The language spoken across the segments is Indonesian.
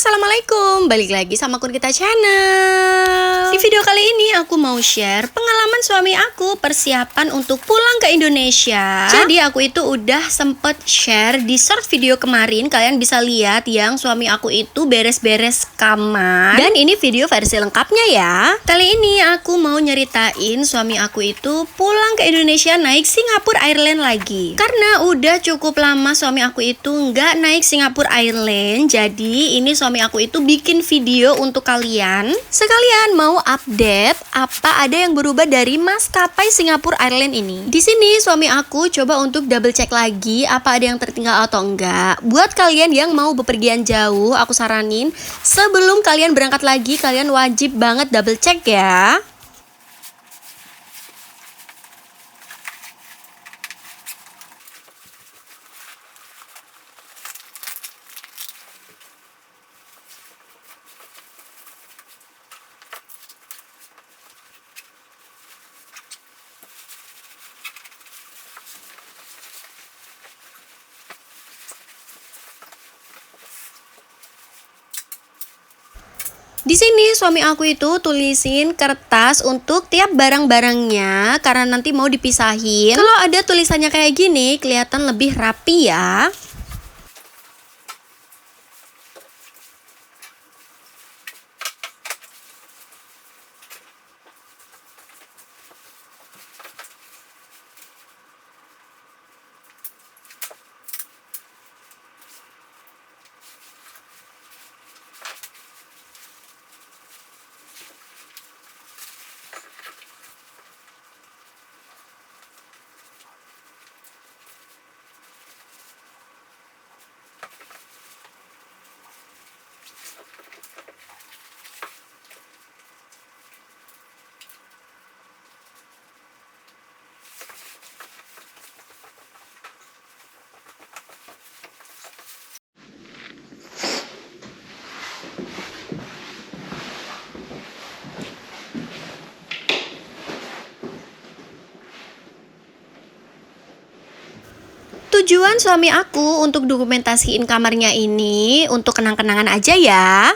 Assalamualaikum, balik lagi sama Kun Kita Channel. Di video kali ini aku mau share pengalaman suami aku persiapan untuk pulang ke Indonesia. Jadi aku itu udah sempet share di short video kemarin. Kalian bisa lihat yang suami aku itu beres-beres kamar. Dan ini video versi lengkapnya ya. Kali ini aku mau nyeritain suami aku itu pulang ke Indonesia naik Singapore Airlines lagi. Karena udah cukup lama suami aku itu nggak naik Singapore Airlines. Jadi ini suami aku itu bikin video untuk kalian. Sekalian mau update apa ada yang berubah dari maskapai Singapore Airlines ini. Di sini suami aku coba untuk double check lagi apa ada yang tertinggal atau enggak. Buat kalian yang mau bepergian jauh, aku saranin sebelum kalian berangkat lagi kalian wajib banget double check ya. Di sini suami aku itu tulisin kertas untuk tiap barang-barangnya karena nanti mau dipisahin. Kalau ada tulisannya kayak gini kelihatan lebih rapi ya. Tujuan suami aku untuk dokumentasiin kamarnya ini untuk kenang-kenangan aja ya.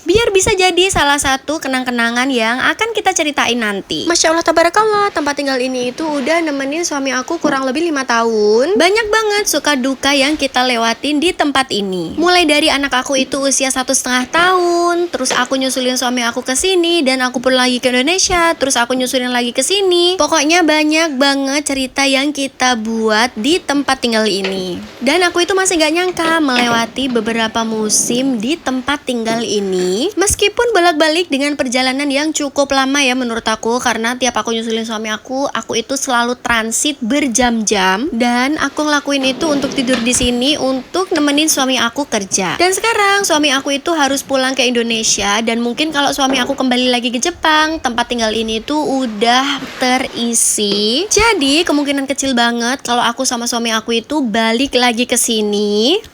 Biar bisa jadi salah satu kenang-kenangan yang akan kita ceritain nanti. Masya Allah tabarakallah, tempat tinggal ini itu udah nemenin suami aku kurang lebih 5 tahun. Banyak banget suka duka yang kita lewatin di tempat ini. Mulai dari anak aku itu usia 1,5 tahun, terus aku nyusulin suami aku ke sini dan aku pulang lagi ke Indonesia, terus aku nyusulin lagi ke sini. Pokoknya banyak banget cerita yang kita buat di tempat tinggal ini. Dan aku itu masih gak nyangka melewati beberapa musim di tempat tinggal ini. Meskipun bolak-balik dengan perjalanan yang cukup lama ya menurut aku, karena tiap aku nyusulin suami aku itu selalu transit berjam-jam dan aku ngelakuin itu untuk tidur di sini untuk nemenin suami aku kerja. Dan sekarang suami aku itu harus pulang ke Indonesia dan mungkin kalau suami aku kembali lagi ke Jepang, tempat tinggal ini tuh udah terisi. Jadi kemungkinan kecil banget kalau aku sama suami aku itu balik lagi ke sini.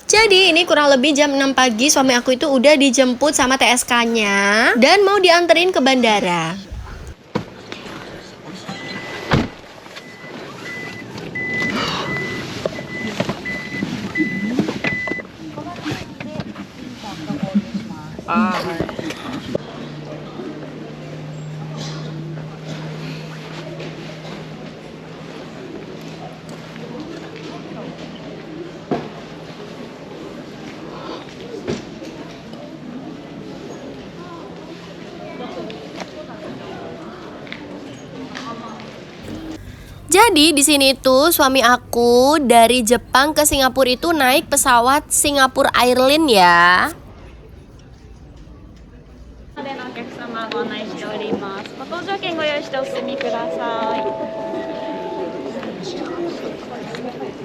Jadi ini kurang lebih jam 6 pagi suami aku itu udah dijemput sama TSK-nya dan mau dianterin ke bandara. Jadi di sini tuh suami aku dari Jepang ke Singapura itu naik pesawat Singapore Airlines ya. でのお客様ご案内しております。ご搭乗券ご用意してお進みください。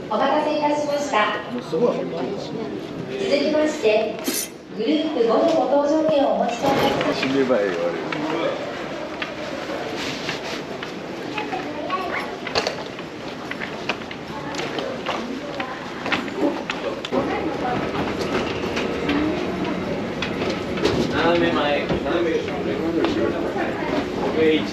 お待たせいたしました。続きまして、グループ5のご搭乗券をお持ちください。死ねば言われる。斜め前、斜め後ろね。上位置。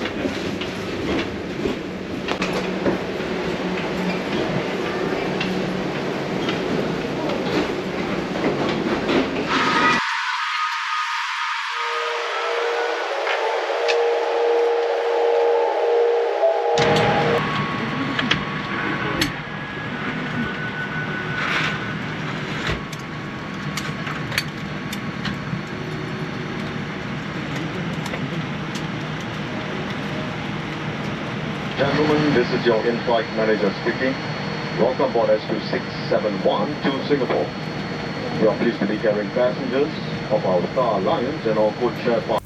Gentlemen, this is your in-flight manager speaking. Welcome aboard SQ671 to Singapore. We are pleased to be carrying passengers of our Star Alliance and all codeshare partners.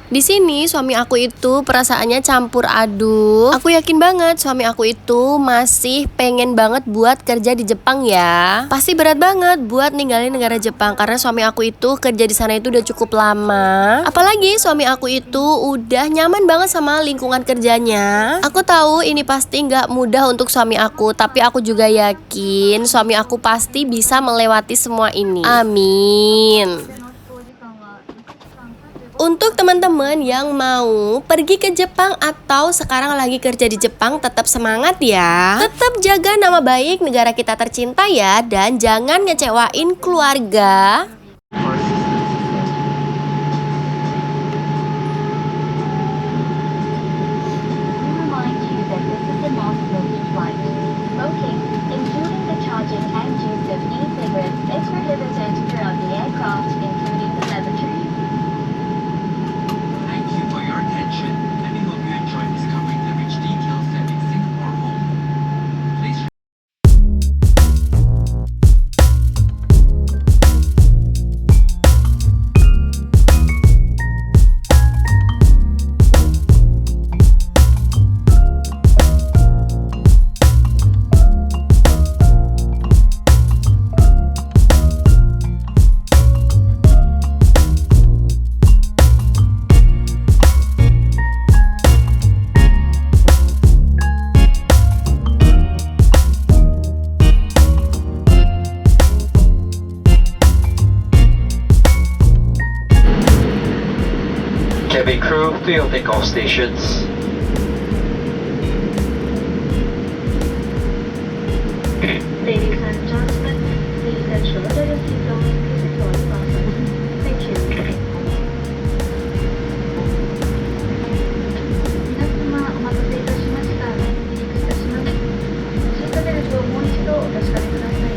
Di sini suami aku itu perasaannya campur aduk. Aku yakin banget suami aku itu masih pengen banget buat kerja di Jepang ya. Pasti berat banget buat ninggalin negara Jepang karena suami aku itu kerja di sana itu udah cukup lama. Apalagi suami aku itu udah nyaman banget sama lingkungan kerjanya. Aku tahu ini pasti nggak mudah untuk suami aku, tapi aku juga yakin suami aku pasti bisa melewati semua ini. Amin. Untuk teman-teman yang mau pergi ke Jepang atau sekarang lagi kerja di Jepang, tetap semangat ya. Tetap jaga nama baik negara kita tercinta ya, dan jangan ngecewain keluarga. Cabin crew, field take-off stations. Ladies and gentlemen, please ensure that your seatbelt is securely fastened. Thank you. 皆様、お待たせいたしました。離陸いたします。シートベルトをもう一度お確かめください。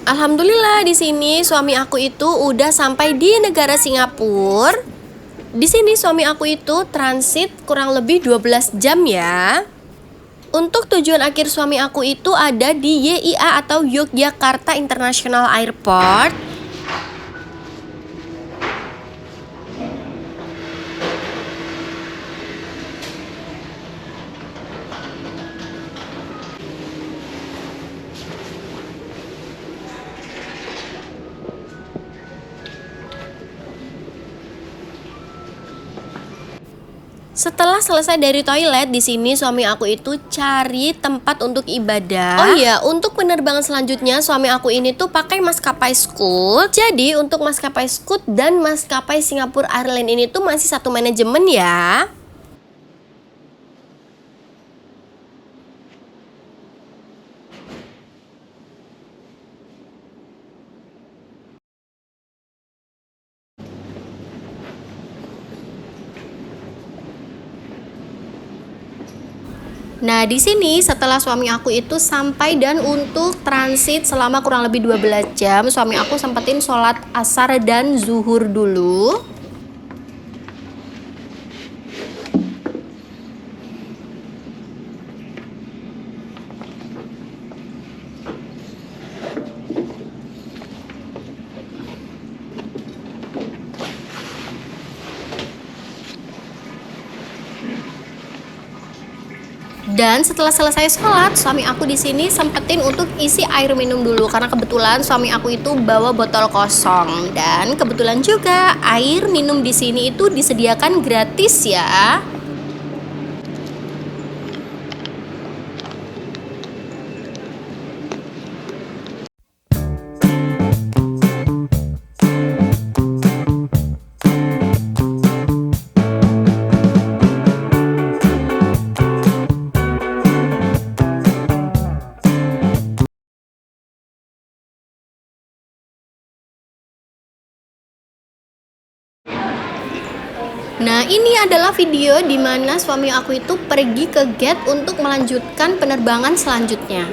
Alhamdulillah di sini suami aku itu udah sampai di negara Singapura. Di sini suami aku itu transit kurang lebih 12 jam ya. Untuk tujuan akhir suami aku itu ada di YIA atau Yogyakarta International Airport. Setelah selesai dari toilet, di sini suami aku itu cari tempat untuk ibadah. Oh iya, untuk penerbangan selanjutnya suami aku ini tuh pakai maskapai Scoot. Jadi untuk maskapai Scoot dan maskapai Singapore Airlines ini tuh masih satu manajemen ya. Nah, di sini setelah suami aku itu sampai dan untuk transit selama kurang lebih 12 jam, suami aku sempetin sholat asar dan zuhur dulu. Dan setelah selesai sholat, suami aku di sini sempetin untuk isi air minum dulu karena kebetulan suami aku itu bawa botol kosong dan kebetulan juga air minum di sini itu disediakan gratis ya. Nah, ini adalah video di mana suami aku itu pergi ke gate untuk melanjutkan penerbangan selanjutnya.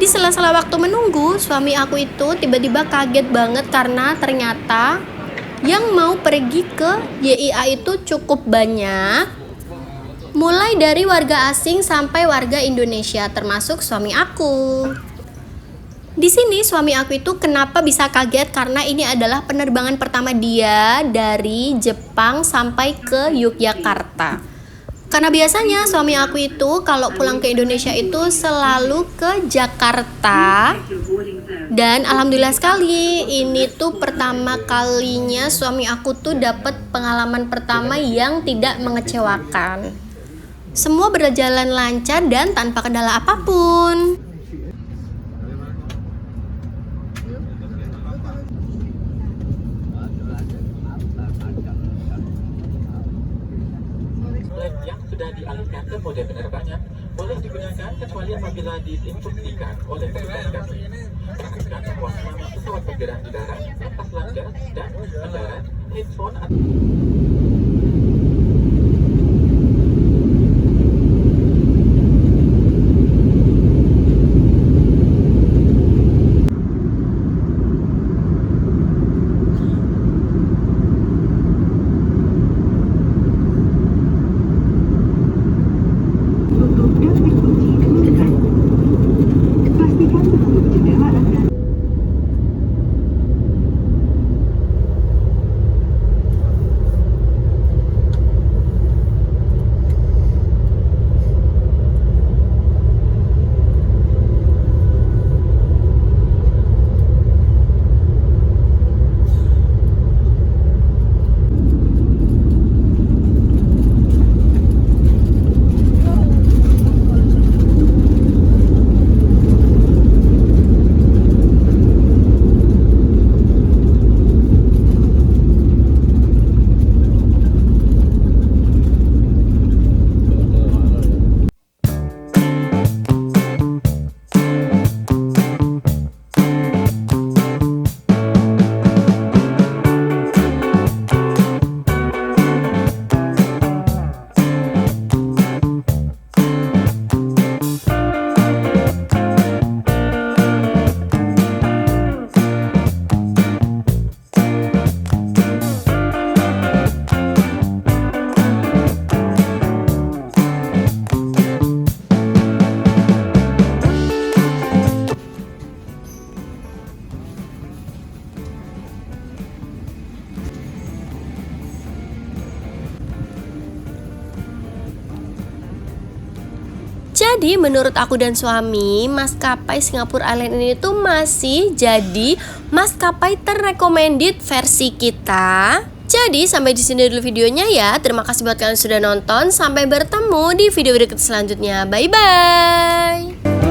Di sela-sela waktu menunggu, suami aku itu tiba-tiba kaget banget karena ternyata yang mau pergi ke YIA itu cukup banyak. Mulai dari warga asing sampai warga Indonesia, termasuk suami aku. Di sini suami aku itu kenapa bisa kaget karena ini adalah penerbangan pertama dia dari Jepang sampai ke Yogyakarta. Karena biasanya suami aku itu kalau pulang ke Indonesia itu selalu ke Jakarta. Dan alhamdulillah sekali ini tuh pertama kalinya suami aku tuh dapat pengalaman pertama yang tidak mengecewakan. Semua berjalan lancar dan tanpa kendala apapun. Yang sudah dialihkan ke mode penerbangan boleh digunakan kecuali apabila diinstruksikan oleh petugas kami. Perhatikan bahwa selama pesawat bergerak di darat, lepas landas dan mendarat, handphone atau Jadi menurut aku dan suami, maskapai Singapore Airlines ini tuh masih jadi maskapai terrecommended versi kita. Jadi sampai di sini dulu videonya ya. Terima kasih buat kalian yang sudah nonton. Sampai bertemu di video berikut selanjutnya. Bye bye.